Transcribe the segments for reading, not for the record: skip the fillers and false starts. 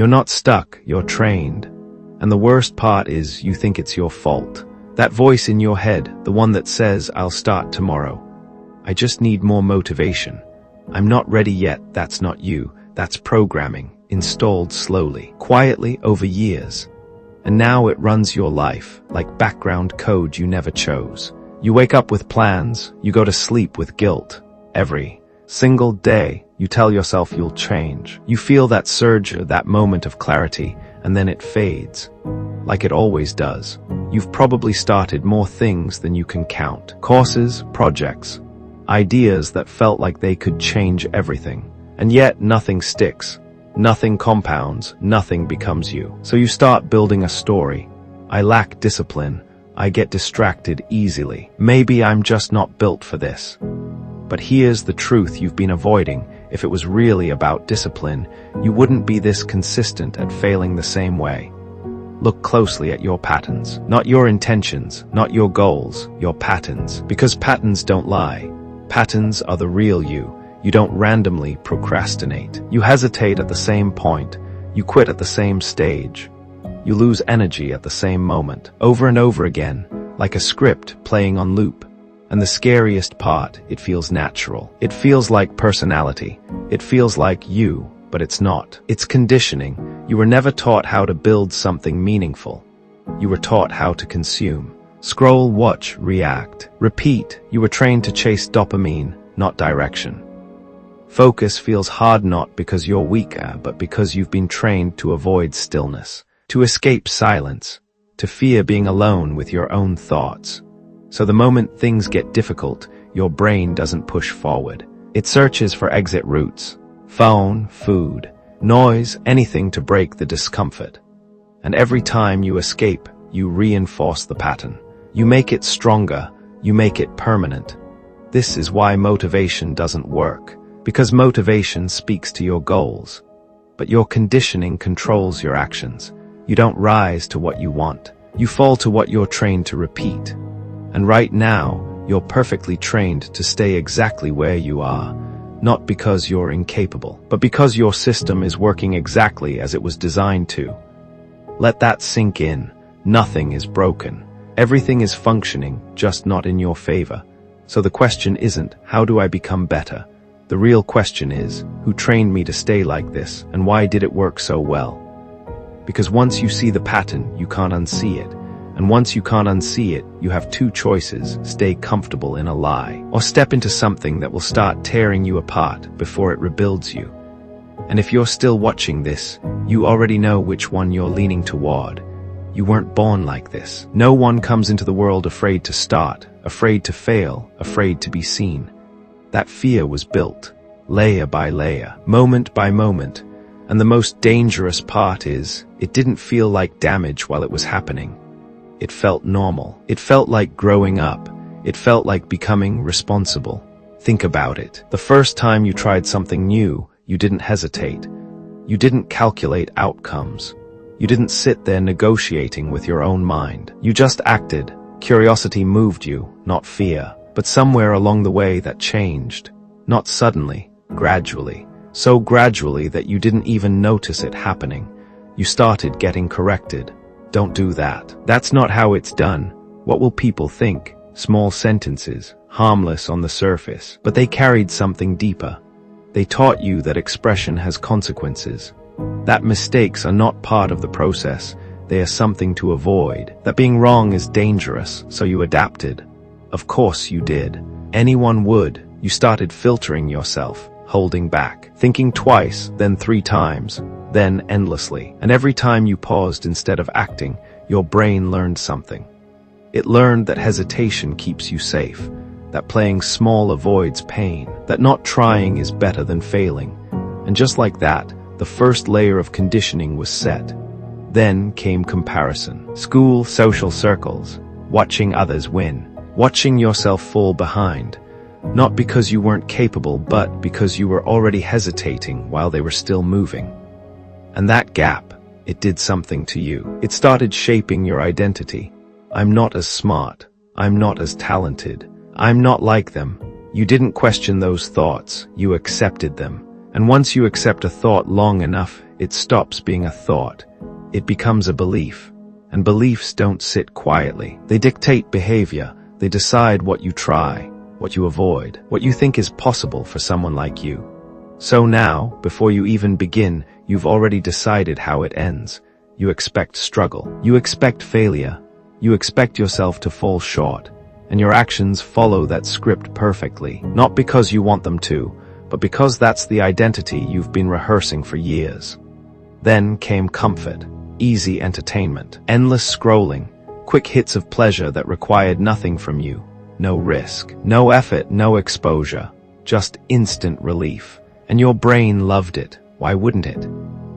You're not stuck, you're trained. And the worst part is you think it's your fault. That voice in your head, the one that says, I'll start tomorrow. I just need more motivation. I'm not ready yet, that's not you. That's programming, installed slowly, quietly over years. And now it runs your life, like background code you never chose. You wake up with plans, you go to sleep with guilt. Every single day, you tell yourself you'll change. You feel that surge, that moment of clarity, and then it fades. Like it always does. You've probably started more things than you can count. Courses, projects, ideas that felt like they could change everything. And yet nothing sticks. Nothing compounds, nothing becomes you. So you start building a story. I lack discipline. I get distracted easily. Maybe I'm just not built for this. But here's the truth you've been avoiding. If it was really about discipline, you wouldn't be this consistent at failing the same way. Look closely at your patterns. Not your intentions, not your goals, your patterns. Because patterns don't lie. Patterns are the real you. You don't randomly procrastinate. You hesitate at the same point. You quit at the same stage. You lose energy at the same moment, over and over again, like a script playing on loop. And the scariest part, it feels natural. It feels like personality. It feels like you, but it's not. It's conditioning. You were never taught how to build something meaningful. You were taught how to consume. Scroll, watch, react, repeat. You were trained to chase dopamine, not direction. Focus feels hard not because you're weaker, but because you've been trained to avoid stillness, to escape silence, to fear being alone with your own thoughts. So the moment things get difficult, your brain doesn't push forward. It searches for exit routes, phone, food, noise, anything to break the discomfort. And every time you escape, you reinforce the pattern. You make it stronger, you make it permanent. This is why motivation doesn't work, because motivation speaks to your goals. But your conditioning controls your actions. You don't rise to what you want. You fall to what you're trained to repeat. And right now, you're perfectly trained to stay exactly where you are, not because you're incapable, but because your system is working exactly as it was designed to. Let that sink in. Nothing is broken. Everything is functioning, just not in your favor. So the question isn't, how do I become better? The real question is, who trained me to stay like this, and why did it work so well? Because once you see the pattern, you can't unsee it. And once you can't unsee it, you have two choices: stay comfortable in a lie, or step into something that will start tearing you apart before it rebuilds you. And if you're still watching this, you already know which one you're leaning toward. You weren't born like this. No one comes into the world afraid to start, afraid to fail, afraid to be seen. That fear was built, layer by layer, moment by moment. And the most dangerous part is, it didn't feel like damage while it was happening. It felt normal. It felt like growing up. It felt like becoming responsible. Think about it. The first time you tried something new, you didn't hesitate. You didn't calculate outcomes. You didn't sit there negotiating with your own mind. You just acted. Curiosity moved you, not fear. But somewhere along the way that changed. Not suddenly, gradually. So gradually that you didn't even notice it happening. You started getting corrected. Don't do that. That's not how it's done. What will people think? Small sentences, harmless on the surface, but they carried something deeper. They taught you that expression has consequences. That mistakes are not part of the process. They are something to avoid. That being wrong is dangerous, so you adapted. Of course you did. Anyone would. You started filtering yourself, holding back, thinking twice, then 3 times, then endlessly. And every time you paused instead of acting, your brain learned something. It learned that hesitation keeps you safe, that playing small avoids pain, that not trying is better than failing. And just like that, the first layer of conditioning was set. Then came comparison. School, social circles, watching others win, watching yourself fall behind. Not because you weren't capable, but because you were already hesitating while they were still moving. And that gap, it did something to you. It started shaping your identity. I'm not as smart. I'm not as talented. I'm not like them. You didn't question those thoughts. You accepted them. And once you accept a thought long enough, it stops being a thought. It becomes a belief. And beliefs don't sit quietly. They dictate behavior. They decide what you try, what you avoid, what you think is possible for someone like you. So now, before you even begin, you've already decided how it ends. You expect struggle. You expect failure. You expect yourself to fall short. And your actions follow that script perfectly, not because you want them to, but because that's the identity you've been rehearsing for years. Then came comfort, easy entertainment, endless scrolling, quick hits of pleasure that required nothing from you. No risk, no effort, no exposure, just instant relief. And your brain loved it. Why wouldn't it?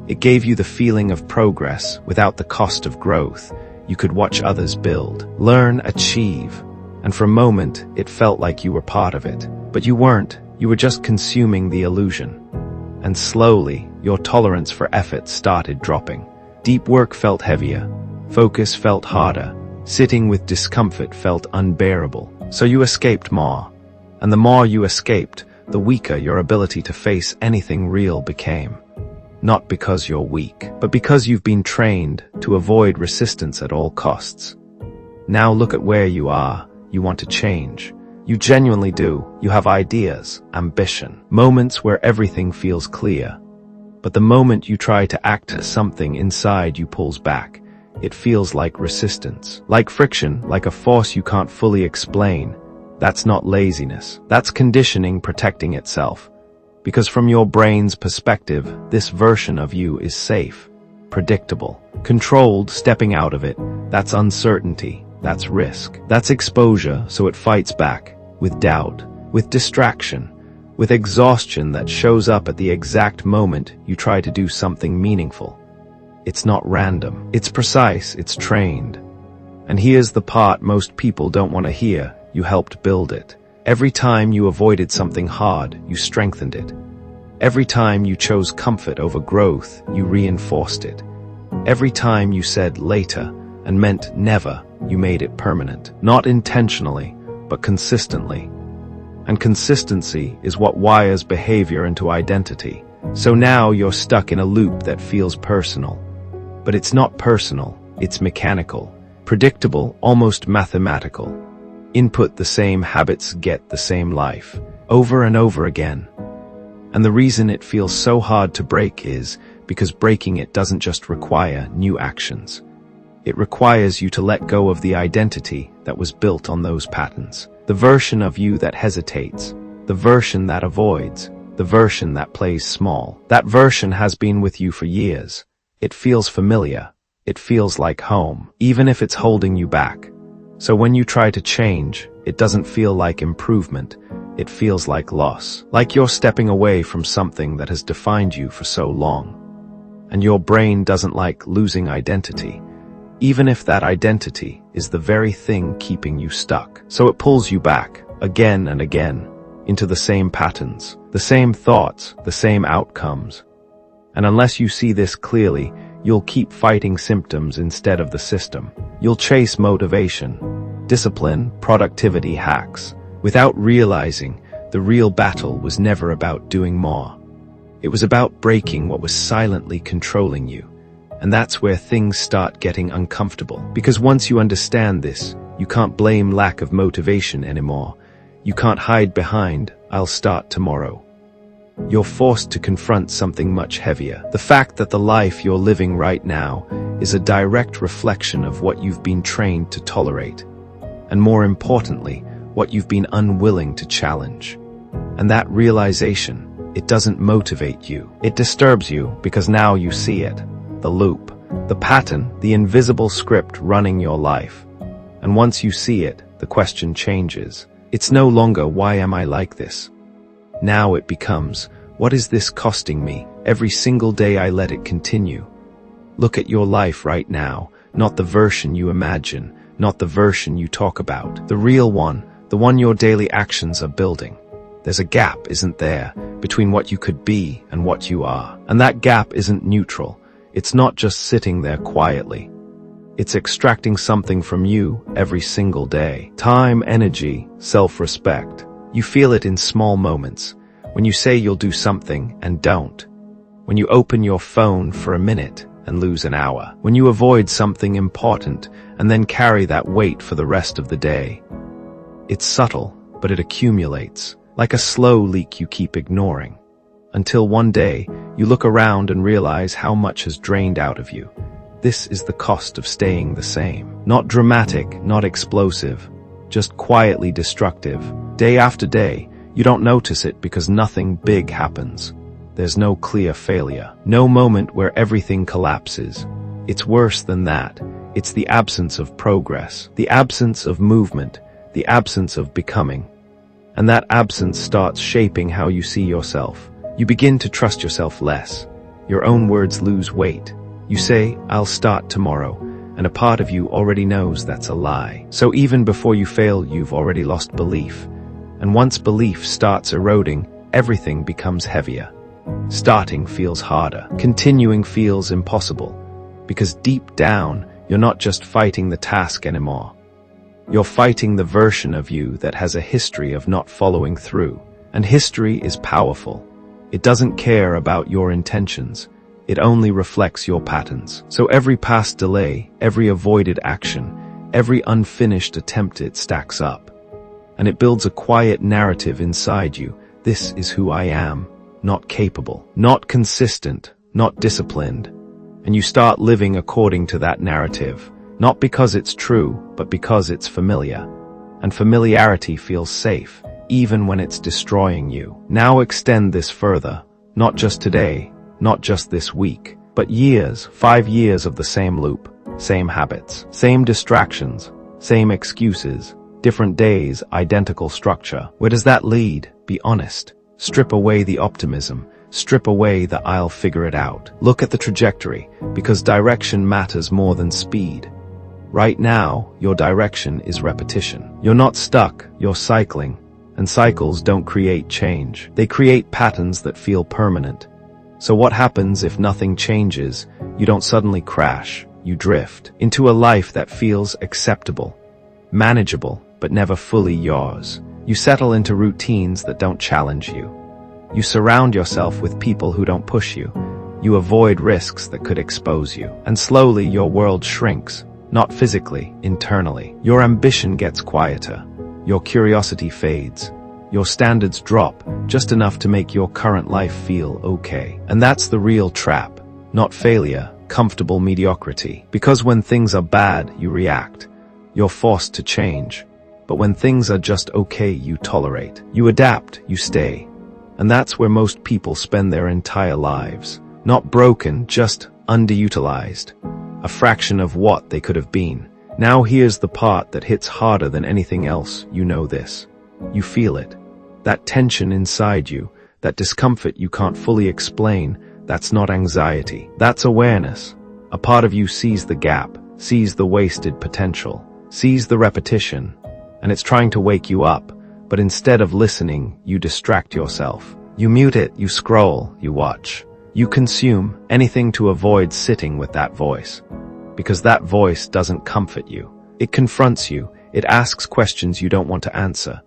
It gave you the feeling of progress without the cost of growth. You could watch others build, learn, achieve. And for a moment, it felt like you were part of it. But you weren't. You were just consuming the illusion. And slowly, your tolerance for effort started dropping. Deep work felt heavier. Focus felt harder. Sitting with discomfort felt unbearable. So you escaped more. And the more you escaped, the weaker your ability to face anything real became. Not because you're weak, but because you've been trained to avoid resistance at all costs. Now look at where you are. You want to change. You genuinely do. You have ideas, ambition, moments where everything feels clear. But the moment you try to act, something inside you pulls back. It feels like resistance, like friction, like a force you can't fully explain. That's not laziness. That's conditioning protecting itself. Because from your brain's perspective, this version of you is safe, predictable, controlled. Stepping out of it, that's uncertainty, that's risk, that's exposure, so it fights back, with doubt, with distraction, with exhaustion that shows up at the exact moment you try to do something meaningful. It's not random, it's precise, it's trained. And here's the part most people don't want to hear: you helped build it. Every time you avoided something hard, you strengthened it. Every time you chose comfort over growth, you reinforced it. Every time you said later and meant never, you made it permanent. Not intentionally, but consistently. And consistency is what wires behavior into identity. So now you're stuck in a loop that feels personal. But it's not personal, it's mechanical, predictable, almost mathematical. Input the same habits, get the same life, over and over again. And the reason it feels so hard to break is because breaking it doesn't just require new actions. It requires you to let go of the identity that was built on those patterns. The version of you that hesitates, the version that avoids, the version that plays small. That version has been with you for years. It feels familiar. It feels like home, even if it's holding you back. So when you try to change, it doesn't feel like improvement. It feels like loss, like you're stepping away from something that has defined you for so long. And your brain doesn't like losing identity, even if that identity is the very thing keeping you stuck. So it pulls you back, again and again, into the same patterns, the same thoughts, the same outcomes. And unless you see this clearly, you'll keep fighting symptoms instead of the system. You'll chase motivation, discipline, productivity hacks, without realizing the real battle was never about doing more. It was about breaking what was silently controlling you. And that's where things start getting uncomfortable. Because once you understand this, you can't blame lack of motivation anymore. You can't hide behind, "I'll start tomorrow." You're forced to confront something much heavier. The fact that the life you're living right now is a direct reflection of what you've been trained to tolerate. And more importantly, what you've been unwilling to challenge. And that realization, it doesn't motivate you. It disturbs you because now you see it. The loop, the pattern, the invisible script running your life. And once you see it, the question changes. It's no longer, why am I like this? Now it becomes, what is this costing me every single day I let it continue? Look at your life right now, not the version you imagine, not the version you talk about, the real one, the one your daily actions are building. There's a gap, isn't there, between what you could be and what you are. And that gap isn't neutral. It's not just sitting there quietly. It's extracting something from you every single day. Time, energy, self-respect. You feel it in small moments. When you say you'll do something and don't. When you open your phone for a minute and lose an hour. When you avoid something important and then carry that weight for the rest of the day. It's subtle, but it accumulates, like a slow leak you keep ignoring. Until one day, you look around and realize how much has drained out of you. This is the cost of staying the same. Not dramatic, not explosive, just quietly destructive. Day after day, you don't notice it because nothing big happens. There's no clear failure, no moment where everything collapses. It's worse than that. It's the absence of progress, the absence of movement, the absence of becoming. And that absence starts shaping how you see yourself. You begin to trust yourself less. Your own words lose weight. You say, "I'll start tomorrow," and a part of you already knows that's a lie. So even before you fail, you've already lost belief. And once belief starts eroding, everything becomes heavier. Starting feels harder. Continuing feels impossible. Because deep down, you're not just fighting the task anymore. You're fighting the version of you that has a history of not following through. And history is powerful. It doesn't care about your intentions. It only reflects your patterns. So every past delay, every avoided action, every unfinished attempt, it stacks up. And it builds a quiet narrative inside you. This is who I am. Not capable, not consistent, not disciplined. And you start living according to that narrative, not because it's true, but because it's familiar. And familiarity feels safe, even when it's destroying you. Now extend this further, not just today, not just this week, but years, 5 years of the same loop, same habits, same distractions, same excuses, different days, identical structure. Where does that lead? Be honest. Strip away the optimism. Strip away the "I'll figure it out." Look at the trajectory, because direction matters more than speed. Right now, your direction is repetition. You're not stuck, you're cycling. And cycles don't create change. They create patterns that feel permanent. So what happens if nothing changes? You don't suddenly crash. You drift into a life that feels acceptable, manageable, but never fully yours. You settle into routines that don't challenge you. You surround yourself with people who don't push you. You avoid risks that could expose you. And slowly your world shrinks, not physically, internally. Your ambition gets quieter. Your curiosity fades. Your standards drop, just enough to make your current life feel okay. And that's the real trap. Not failure, comfortable mediocrity. Because when things are bad, you react. You're forced to change. But when things are just okay, you tolerate. You adapt, you stay. And that's where most people spend their entire lives. Not broken, just underutilized. A fraction of what they could have been. Now here's the part that hits harder than anything else. You know this. You feel it. That tension inside you, that discomfort you can't fully explain, that's not anxiety. That's awareness. A part of you sees the gap, sees the wasted potential, sees the repetition, and it's trying to wake you up, but instead of listening, you distract yourself. You mute it, you scroll, you watch. You consume anything to avoid sitting with that voice. Because that voice doesn't comfort you. It confronts you. It asks questions you don't want to answer.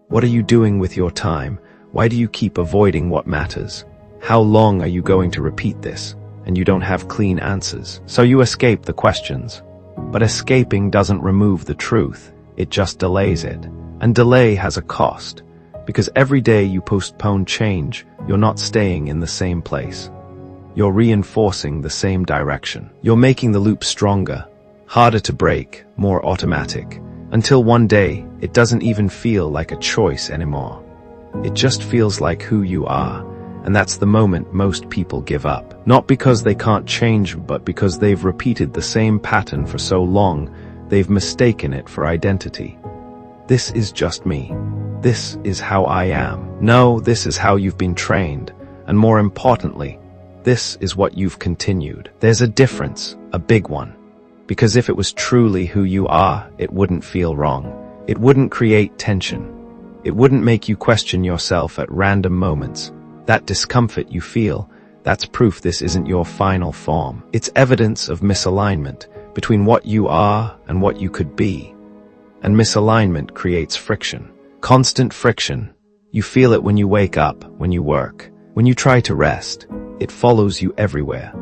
What are you doing with your time? Why do you keep avoiding what matters? How long are you going to repeat this? And you don't have clean answers. So you escape the questions. But escaping doesn't remove the truth. It just delays it. And delay has a cost. Because every day you postpone change, you're not staying in the same place. You're reinforcing the same direction. You're making the loop stronger, harder to break, more automatic. Until one day, it doesn't even feel like a choice anymore. It just feels like who you are. And that's the moment most people give up. Not because they can't change, but because they've repeated the same pattern for so long, they've mistaken it for identity. This is just me. This is how I am. No, this is how you've been trained. And more importantly, this is what you've continued. There's a difference, a big one. Because if it was truly who you are, it wouldn't feel wrong. It wouldn't create tension. It wouldn't make you question yourself at random moments. That discomfort you feel, that's proof this isn't your final form. It's evidence of misalignment between what you are and what you could be. And misalignment creates friction. Constant friction. You feel it when you wake up, when you work, when you try to rest. It follows you everywhere,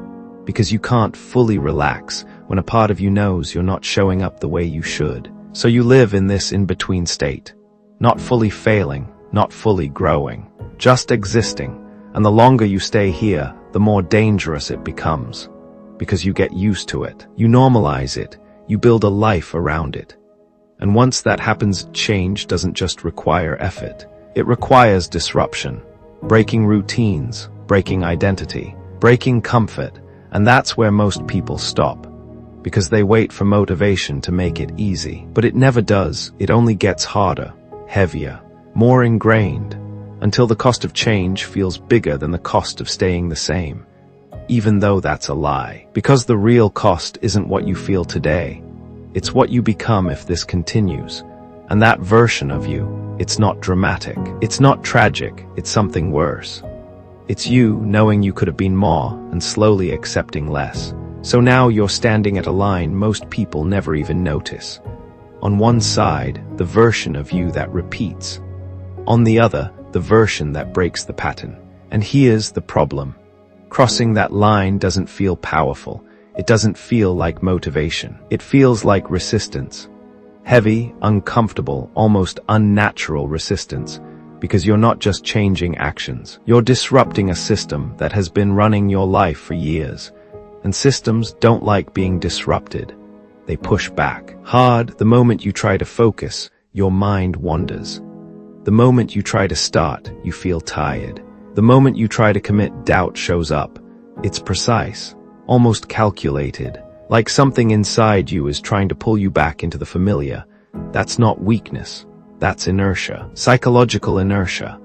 because you can't fully relax when a part of you knows you're not showing up the way you should. So you live in this in-between state, not fully failing, not fully growing, just existing. And the longer you stay here, the more dangerous it becomes, because you get used to it, you normalize it, you build a life around it. And once that happens, change doesn't just require effort. It requires disruption, breaking routines, breaking identity, breaking comfort, and that's where most people stop, because they wait for motivation to make it easy. But it never does. It only gets harder, heavier, more ingrained, until the cost of change feels bigger than the cost of staying the same. Even though that's a lie, because the real cost isn't what you feel today. It's what you become if this continues. And that version of you, it's not dramatic, it's not tragic, it's something worse. It's you knowing you could have been more and slowly accepting less. So now you're standing at a line most people never even notice. On one side, the version of you that repeats. On the other, the version that breaks the pattern. And here's the problem. Crossing that line doesn't feel powerful. It doesn't feel like motivation. It feels like resistance. Heavy, uncomfortable, almost unnatural resistance, because you're not just changing actions. You're disrupting a system that has been running your life for years. And systems don't like being disrupted. They push back. Hard, the moment you try to focus, your mind wanders. The moment you try to start, you feel tired. The moment you try to commit, doubt shows up. It's precise, almost calculated, like something inside you is trying to pull you back into the familiar. That's not weakness. That's inertia, psychological inertia.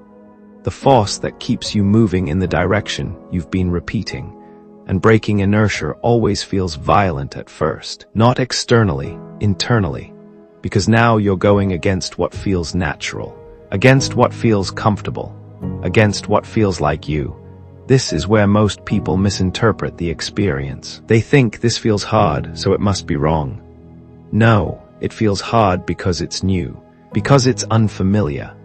The force that keeps you moving in the direction you've been repeating. And breaking inertia always feels violent at first, not externally, internally, because now you're going against what feels natural, against what feels comfortable, against what feels like you. This is where most people misinterpret the experience. They think this feels hard, so it must be wrong. No, it feels hard because it's new, because it's unfamiliar,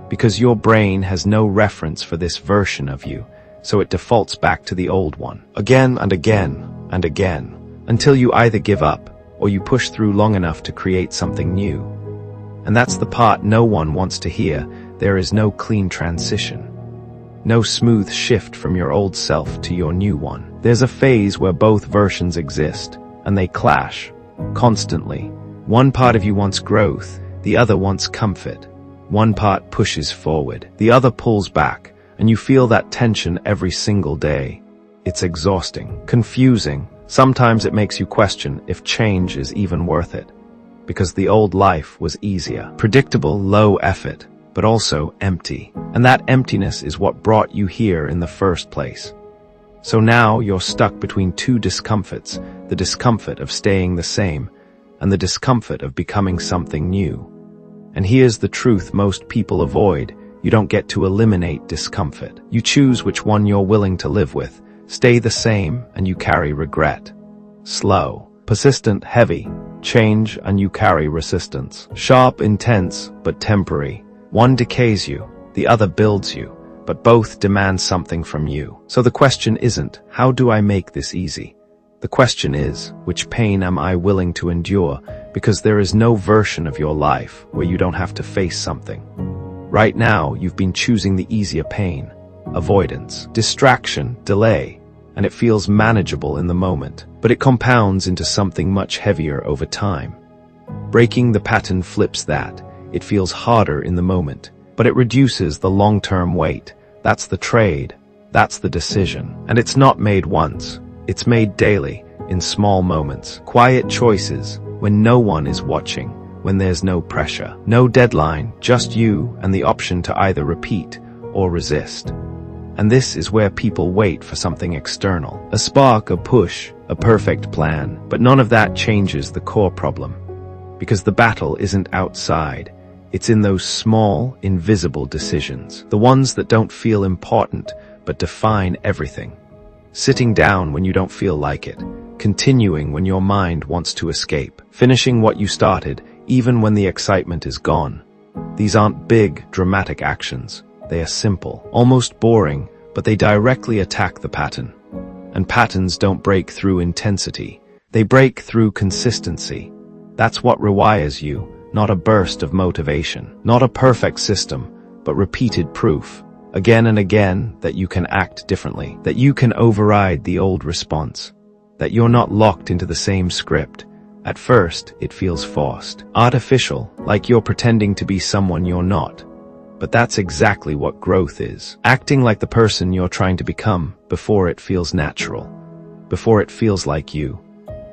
because your brain has no reference for this version of you, so it defaults back to the old one, again and again and again, until you either give up or you push through long enough to create something new. And that's the part no one wants to hear. There is no clean transition. No smooth shift from your old self to your new one. There's a phase where both versions exist, and they clash, constantly. One part of you wants growth, the other wants comfort. One part pushes forward, the other pulls back, and you feel that tension every single day. It's exhausting, confusing. Sometimes it makes you question if change is even worth it. Because the old life was easier, predictable, low effort, but also empty. And that emptiness is what brought you here in the first place. So now you're stuck between two discomforts, the discomfort of staying the same, and the discomfort of becoming something new. And here's the truth most people avoid. You don't get to eliminate discomfort. You choose which one you're willing to live with. Stay the same, and you carry regret. Slow, persistent, heavy. Change, and you carry resistance. Sharp, intense, but temporary. One decays you, the other builds you, but both demand something from you. So the question isn't, how do I make this easy? The question is, which pain am I willing to endure? Because there is no version of your life where you don't have to face something. Right now, you've been choosing the easier pain, avoidance, distraction, delay, and it feels manageable in the moment, but it compounds into something much heavier over time. Breaking the pattern flips that. It feels harder in the moment, but it reduces the long-term weight. That's the trade. That's the decision. And it's not made once. It's made daily, in small moments. Quiet choices, when no one is watching, when there's no pressure, no deadline, just you and the option to either repeat or resist. And this is where people wait for something external. A spark, a push, a perfect plan. But none of that changes the core problem. Because the battle isn't outside. It's in those small, invisible decisions. The ones that don't feel important, but define everything. Sitting down when you don't feel like it. Continuing when your mind wants to escape. Finishing what you started, even when the excitement is gone. These aren't big, dramatic actions. They are simple, almost boring, but they directly attack the pattern. And patterns don't break through intensity. They break through consistency. That's what rewires you, not a burst of motivation, not a perfect system, but repeated proof, again and again, that you can act differently, that you can override the old response, that you're not locked into the same script. At first, it feels forced, artificial, like you're pretending to be someone you're not. But that's exactly what growth is. Acting like the person you're trying to become before it feels natural, before it feels like you.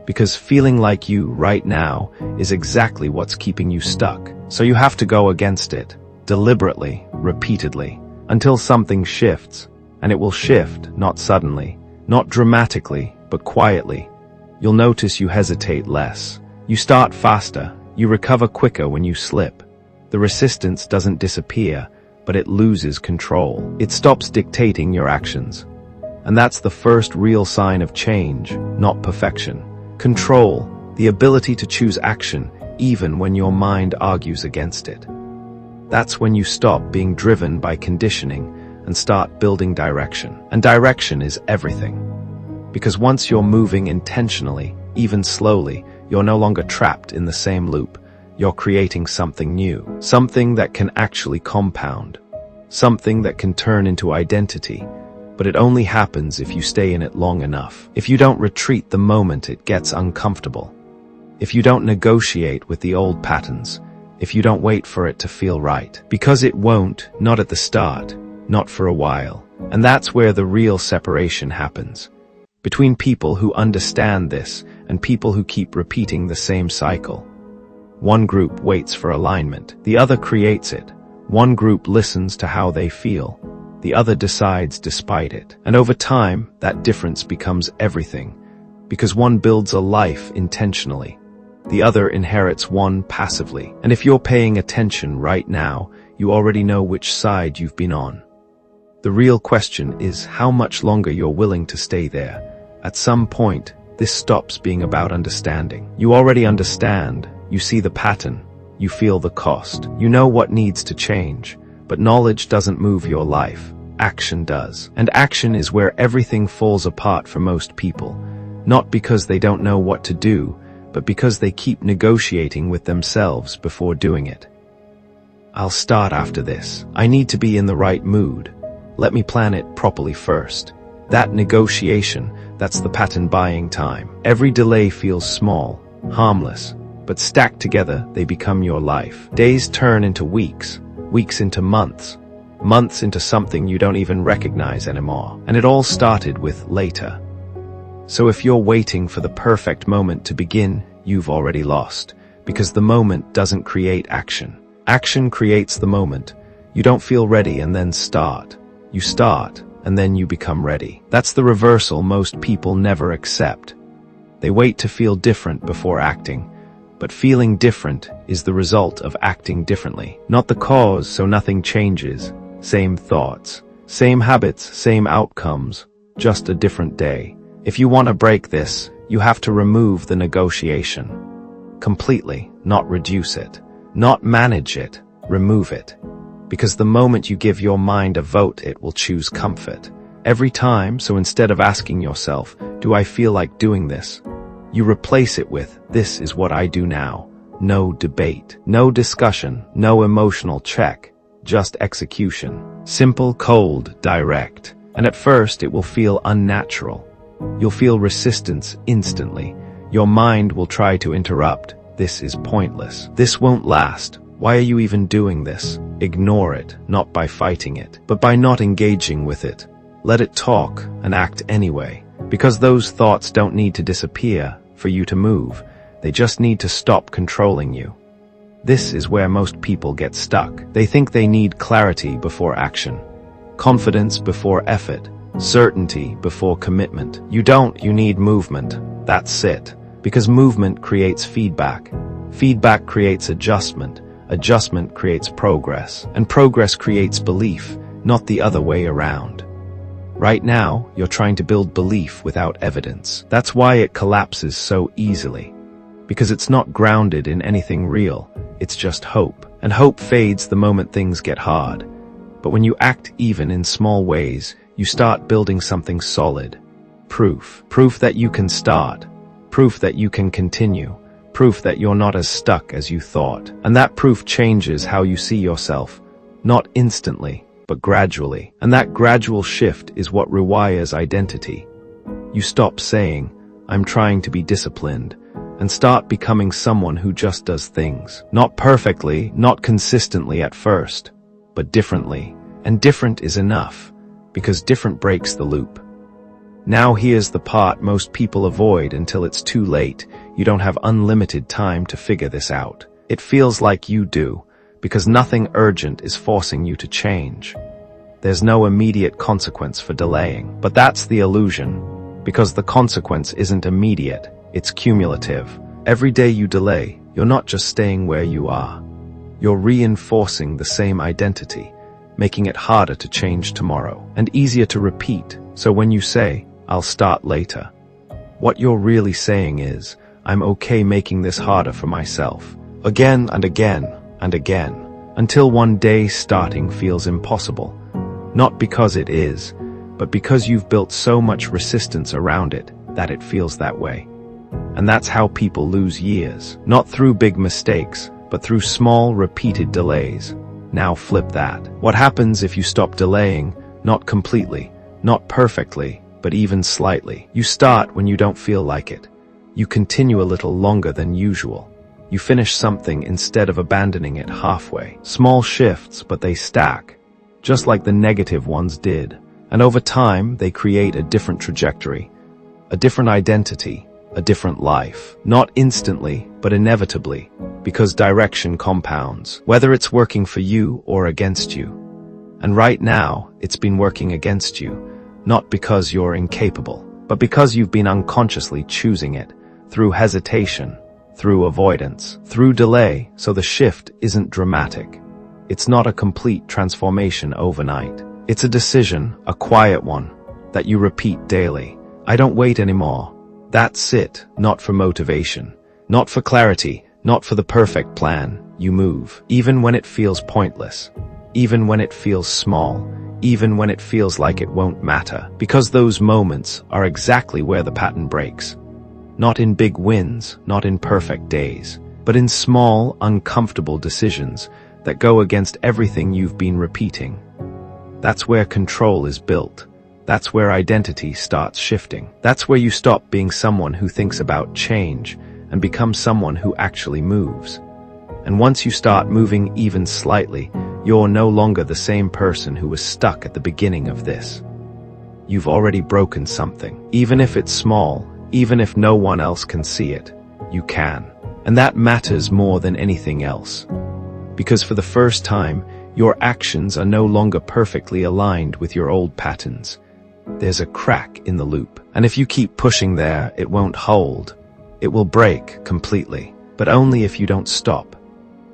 Because feeling like you right now is exactly what's keeping you stuck. So you have to go against it, deliberately, repeatedly, until something shifts. And it will shift, not suddenly, not dramatically, but quietly. You'll notice you hesitate less. You start faster. You recover quicker when you slip. The resistance doesn't disappear, but it loses control. It stops dictating your actions. And that's the first real sign of change, not perfection. Control, the ability to choose action, even when your mind argues against it. That's when you stop being driven by conditioning and start building direction. And direction is everything. Because once you're moving intentionally, even slowly, you're no longer trapped in the same loop. You're creating something new, something that can actually compound, something that can turn into identity. But it only happens if you stay in it long enough. If you don't retreat the moment it gets uncomfortable. If you don't negotiate with the old patterns. If you don't wait for it to feel right. Because it won't, not at the start, not for a while. And that's where the real separation happens. Between people who understand this and people who keep repeating the same cycle. One group waits for alignment, the other creates it. One group listens to how they feel, the other decides despite it. And over time, that difference becomes everything, because one builds a life intentionally, the other inherits one passively. And if you're paying attention right now, you already know which side you've been on. The real question is how much longer you're willing to stay there. At some point, this stops being about understanding. You already understand. You see the pattern, you feel the cost, you know what needs to change, but knowledge doesn't move your life, action does. And action is where everything falls apart for most people, not because they don't know what to do, but because they keep negotiating with themselves before doing it. I'll start after this. I need to be in the right mood. Let me plan it properly first. That negotiation, that's the pattern buying time. Every delay feels small, harmless, but stacked together, they become your life. Days turn into weeks, weeks into months, months into something you don't even recognize anymore. And it all started with later. So if you're waiting for the perfect moment to begin, you've already lost, because the moment doesn't create action. Action creates the moment. You don't feel ready and then start. You start, and then you become ready. That's the reversal most people never accept. They wait to feel different before acting. But feeling different is the result of acting differently. Not the cause, so nothing changes. Same thoughts, same habits, same outcomes, just a different day. If you want to break this, you have to remove the negotiation. Completely, not reduce it. Not manage it, remove it. Because the moment you give your mind a vote, it will choose comfort. Every time, so instead of asking yourself, do I feel like doing this? You replace it with, this is what I do now. No debate, no discussion, no emotional check, just execution. Simple, cold, direct. And at first it will feel unnatural. You'll feel resistance instantly. Your mind will try to interrupt. This is pointless. This won't last. Why are you even doing this? Ignore it, not by fighting it, but by not engaging with it. Let it talk and act anyway. Because those thoughts don't need to disappear for you to move. They just need to stop controlling you. This is where most people get stuck. They think they need clarity before action, confidence before effort, certainty before commitment. You don't, you need movement. That's it. Because movement creates feedback. Feedback creates adjustment. Adjustment creates progress. And progress creates belief, not the other way around. Right now, you're trying to build belief without evidence. That's why it collapses so easily. Because it's not grounded in anything real. It's just hope. And hope fades the moment things get hard. But when you act even in small ways, you start building something solid. Proof. Proof that you can start. Proof that you can continue. Proof that you're not as stuck as you thought. And that proof changes how you see yourself. Not instantly, but gradually. And that gradual shift is what rewires identity. You stop saying, "I'm trying to be disciplined," and start becoming someone who just does things. Not perfectly, not consistently at first, but differently. And different is enough, because different breaks the loop. Now here's the part most people avoid until it's too late. You don't have unlimited time to figure this out. It feels like you do, because nothing urgent is forcing you to change. There's no immediate consequence for delaying. But that's the illusion, because the consequence isn't immediate, it's cumulative. Every day you delay, you're not just staying where you are. You're reinforcing the same identity, making it harder to change tomorrow, and easier to repeat. So when you say, "I'll start later," what you're really saying is, "I'm okay making this harder for myself." Again and again and again, until one day starting feels impossible. Not because it is, but because you've built so much resistance around it that it feels that way. And that's how people lose years, not through big mistakes, but through small, repeated delays. Now flip that. What happens if you stop delaying, not completely, not perfectly, but even slightly? You start when you don't feel like it. You continue a little longer than usual. You finish something instead of abandoning it halfway. Small shifts, but they stack, just like the negative ones did. And over time, they create a different trajectory, a different identity, a different life. Not instantly, but inevitably, because direction compounds, whether it's working for you or against you. And right now, it's been working against you, not because you're incapable, but because you've been unconsciously choosing it, through hesitation, through avoidance, through delay. So the shift isn't dramatic. It's not a complete transformation overnight. It's a decision, a quiet one, that you repeat daily. I don't wait anymore. That's it. Not for motivation, not for clarity, not for the perfect plan. You move, even when it feels pointless, even when it feels small, even when it feels like it won't matter, because those moments are exactly where the pattern breaks. Not in big wins, not in perfect days, but in small, uncomfortable decisions that go against everything you've been repeating. That's where control is built. That's where identity starts shifting. That's where you stop being someone who thinks about change and become someone who actually moves. And once you start moving even slightly, you're no longer the same person who was stuck at the beginning of this. You've already broken something. Even if it's small, even if no one else can see it, you can. And that matters more than anything else. Because for the first time, your actions are no longer perfectly aligned with your old patterns. There's a crack in the loop. And if you keep pushing there, it won't hold. It will break completely. But only if you don't stop.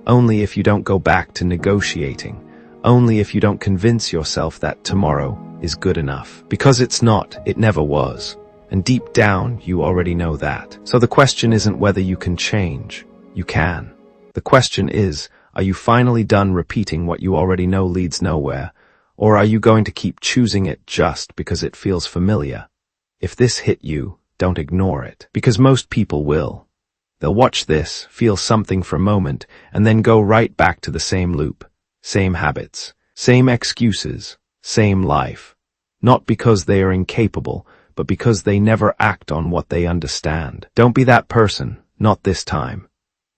Only if you don't go back to negotiating. Only if you don't convince yourself that tomorrow is good enough. Because it's not, it never was. And deep down, you already know that. So the question isn't whether you can change. You can. The question is, are you finally done repeating what you already know leads nowhere? Or are you going to keep choosing it just because it feels familiar? If this hit you, don't ignore it, because most people will. They'll watch this, feel something for a moment, and then go right back to the same loop, same habits, same excuses, same life. Not because they are incapable, but because they never act on what they understand. Don't be that person, not this time.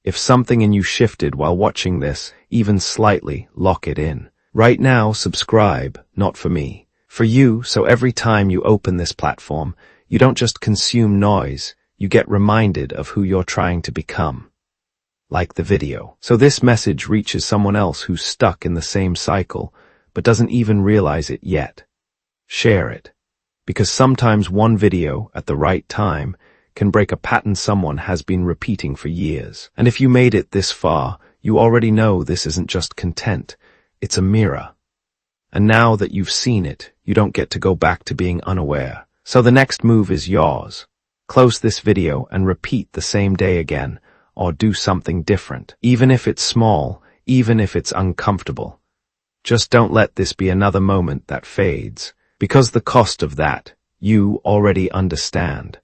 If something in you shifted while watching this, even slightly, lock it in. Right now, subscribe, not for me, for you, so every time you open this platform, you don't just consume noise, you get reminded of who you're trying to become. Like the video. So this message reaches someone else who's stuck in the same cycle, but doesn't even realize it yet. Share it. Because sometimes one video, at the right time, can break a pattern someone has been repeating for years. And if you made it this far, you already know this isn't just content, it's a mirror. And now that you've seen it, you don't get to go back to being unaware. So the next move is yours. Close this video and repeat the same day again, or do something different. Even if it's small, even if it's uncomfortable. Just don't let this be another moment that fades, Because the cost of that, you already understand.